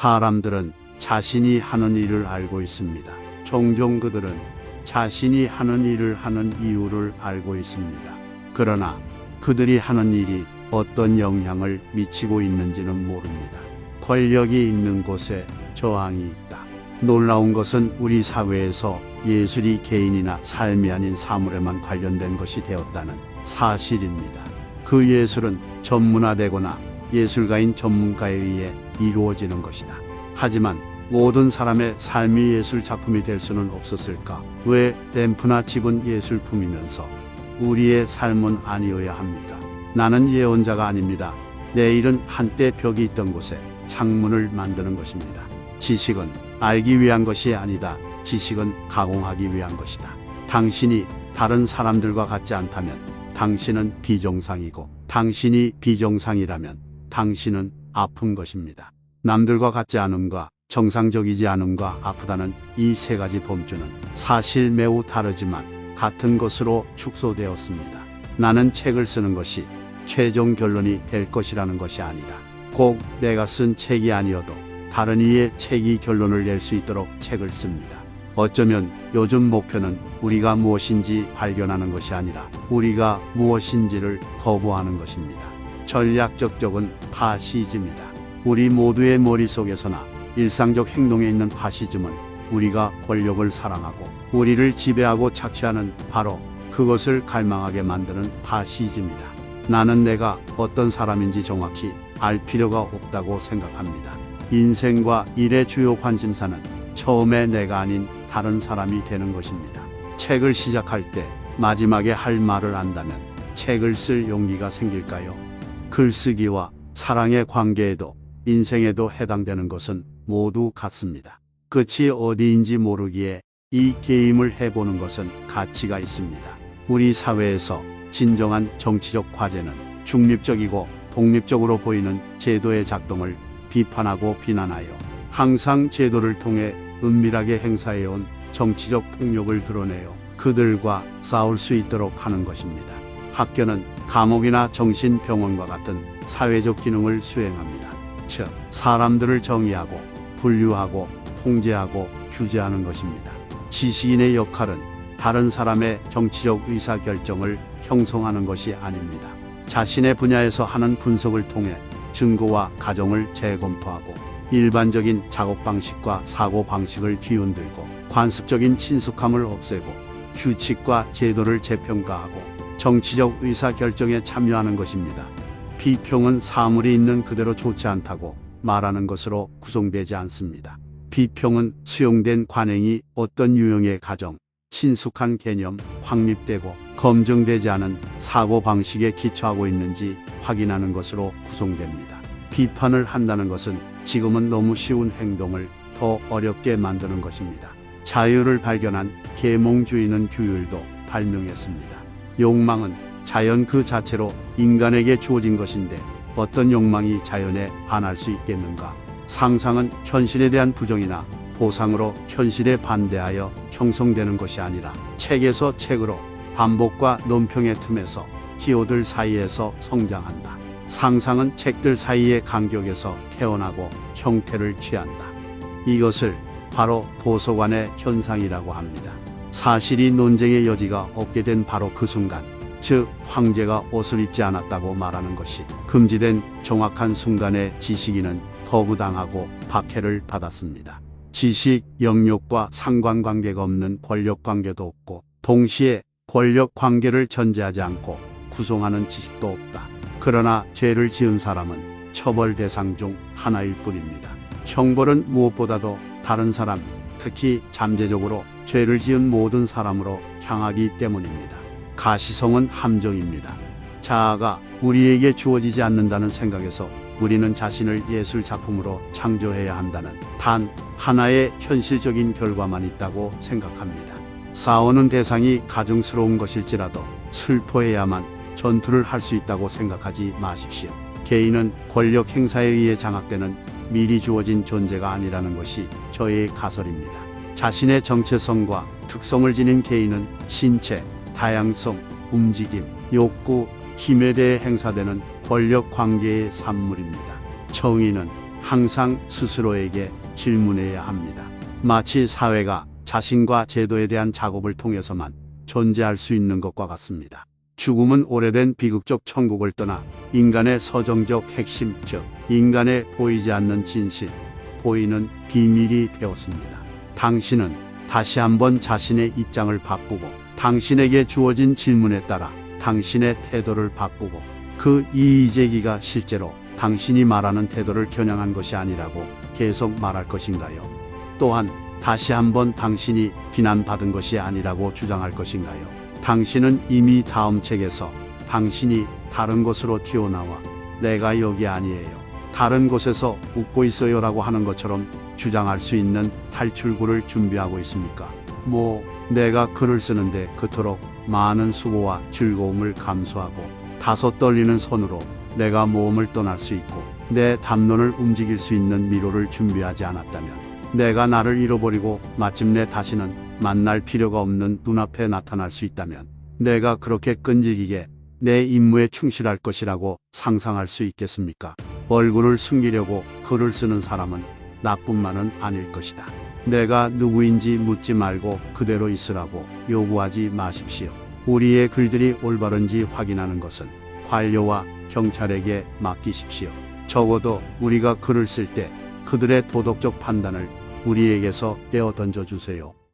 사람들은 자신이 하는 일을 알고 있습니다. 종종 그들은 자신이 하는 일을 하는 이유를 알고 있습니다. 그러나 그들이 하는 일이 어떤 영향을 미치고 있는지는 모릅니다. 권력이 있는 곳에 저항이 있다. 놀라운 것은 우리 사회에서 예술이 개인이나 삶이 아닌 사물에만 관련된 것이 되었다는 사실입니다. 그 예술은 전문화되거나 예술가인 전문가에 의해 이루어지는 것이다. 하지만 모든 사람의 삶이 예술 작품이 될 수는 없었을까? 왜 램프나 집은 예술품이면서 우리의 삶은 아니어야 합니까? 나는 예언자가 아닙니다. 내일은 한때 벽이 있던 곳에 창문을 만드는 것입니다. 지식은 알기 위한 것이 아니다. 지식은 가공하기 위한 것이다. 당신이 다른 사람들과 같지 않다면 당신은 비정상이고, 당신이 비정상이라면 당신은 아픈 것입니다. 남들과 같지 않음과 정상적이지 않음과 아프다는 이 세 가지 범주는 사실 매우 다르지만 같은 것으로 축소되었습니다. 나는 책을 쓰는 것이 최종 결론이 될 것이라는 것이 아니다. 꼭 내가 쓴 책이 아니어도 다른 이의 책이 결론을 낼 수 있도록 책을 씁니다. 어쩌면 요즘 목표는 우리가 무엇인지 발견하는 것이 아니라 우리가 무엇인지를 거부하는 것입니다. 전략적 파시즘이다. 우리 모두의 머릿속에서나 일상적 행동에 있는 파시즘은 우리가 권력을 사랑하고 우리를 지배하고 착취하는 바로 그것을 갈망하게 만드는 파시즘이다. 나는 내가 어떤 사람인지 정확히 알 필요가 없다고 생각합니다. 인생과 일의 주요 관심사는 처음에 내가 아닌 다른 사람이 되는 것입니다. 책을 시작할 때 마지막에 할 말을 안다면 책을 쓸 용기가 생길까요? 글쓰기와 사랑의 관계에도 인생에도 해당되는 것은 모두 같습니다. 끝이 어디인지 모르기에 이 게임을 해보는 것은 가치가 있습니다. 우리 사회에서 진정한 정치적 과제는 중립적이고 독립적으로 보이는 제도의 작동을 비판하고 비난하여 항상 제도를 통해 은밀하게 행사해온 정치적 폭력을 드러내어 그들과 싸울 수 있도록 하는 것입니다. 학교는 감옥이나 정신병원과 같은 사회적 기능을 수행합니다. 즉, 사람들을 정의하고 분류하고 통제하고 규제하는 것입니다. 지식인의 역할은 다른 사람의 정치적 의사결정을 형성하는 것이 아닙니다. 자신의 분야에서 하는 분석을 통해 증거와 가정을 재검토하고 일반적인 작업 방식과 사고 방식을 뒤흔들고 관습적인 친숙함을 없애고 규칙과 제도를 재평가하고 정치적 의사결정에 참여하는 것입니다. 비평은 사물이 있는 그대로 좋지 않다고 말하는 것으로 구성되지 않습니다. 비평은 수용된 관행이 어떤 유형의 가정, 친숙한 개념, 확립되고 검증되지 않은 사고방식에 기초하고 있는지 확인하는 것으로 구성됩니다. 비판을 한다는 것은 지금은 너무 쉬운 행동을 더 어렵게 만드는 것입니다. 자유를 발견한 계몽주의는 규율도 발명했습니다. 욕망은 자연 그 자체로 인간에게 주어진 것인데 어떤 욕망이 자연에 반할 수 있겠는가? 상상은 현실에 대한 부정이나 보상으로 현실에 반대하여 형성되는 것이 아니라 책에서 책으로 반복과 논평의 틈에서 기호들 사이에서 성장한다. 상상은 책들 사이의 간격에서 태어나고 형태를 취한다. 이것을 바로 도서관의 현상이라고 합니다. 사실이 논쟁의 여지가 없게 된 바로 그 순간, 즉 황제가 옷을 입지 않았다고 말하는 것이 금지된 정확한 순간에 지식인은 거부당하고 박해를 받았습니다. 지식 영역과 상관관계가 없는 권력관계도 없고 동시에 권력관계를 전제하지 않고 구성하는 지식도 없다. 그러나 죄를 지은 사람은 처벌 대상 중 하나일 뿐입니다. 형벌은 무엇보다도 다른 사람, 특히 잠재적으로 죄를 지은 모든 사람으로 향하기 때문입니다. 가시성은 함정입니다. 자아가 우리에게 주어지지 않는다는 생각에서 우리는 자신을 예술 작품으로 창조해야 한다는 단 하나의 현실적인 결과만 있다고 생각합니다. 싸우는 대상이 가증스러운 것일지라도 슬퍼해야만 전투를 할 수 있다고 생각하지 마십시오. 개인은 권력 행사에 의해 장악되는 미리 주어진 존재가 아니라는 것이 저의 가설입니다. 자신의 정체성과 특성을 지닌 개인은 신체, 다양성, 움직임, 욕구, 힘에 대해 행사되는 권력 관계의 산물입니다. 정의는 항상 스스로에게 질문해야 합니다. 마치 사회가 자신과 제도에 대한 작업을 통해서만 존재할 수 있는 것과 같습니다. 죽음은 오래된 비극적 천국을 떠나 인간의 서정적 핵심, 즉 인간의 보이지 않는 진실, 보이는 비밀이 되었습니다. 당신은 다시 한번 자신의 입장을 바꾸고 당신에게 주어진 질문에 따라 당신의 태도를 바꾸고 그 이의제기가 실제로 당신이 말하는 태도를 겨냥한 것이 아니라고 계속 말할 것인가요? 또한 다시 한번 당신이 비난받은 것이 아니라고 주장할 것인가요? 당신은 이미 다음 책에서 당신이 다른 곳으로 튀어나와 내가 여기 아니에요, 다른 곳에서 웃고 있어요라고 하는 것처럼 주장할 수 있는 탈출구를 준비하고 있습니까? 내가 글을 쓰는데 그토록 많은 수고와 즐거움을 감수하고 다소 떨리는 손으로 내가 모험을 떠날 수 있고 내 담론을 움직일 수 있는 미로를 준비하지 않았다면, 내가 나를 잃어버리고 마침내 다시는 만날 필요가 없는 눈앞에 나타날 수 있다면 내가 그렇게 끈질기게 내 임무에 충실할 것이라고 상상할 수 있겠습니까? 얼굴을 숨기려고 글을 쓰는 사람은 나뿐만은 아닐 것이다. 내가 누구인지 묻지 말고 그대로 있으라고 요구하지 마십시오. 우리의 글들이 올바른지 확인하는 것은 관료와 경찰에게 맡기십시오. 적어도 우리가 글을 쓸 때 그들의 도덕적 판단을 우리에게서 떼어 던져주세요.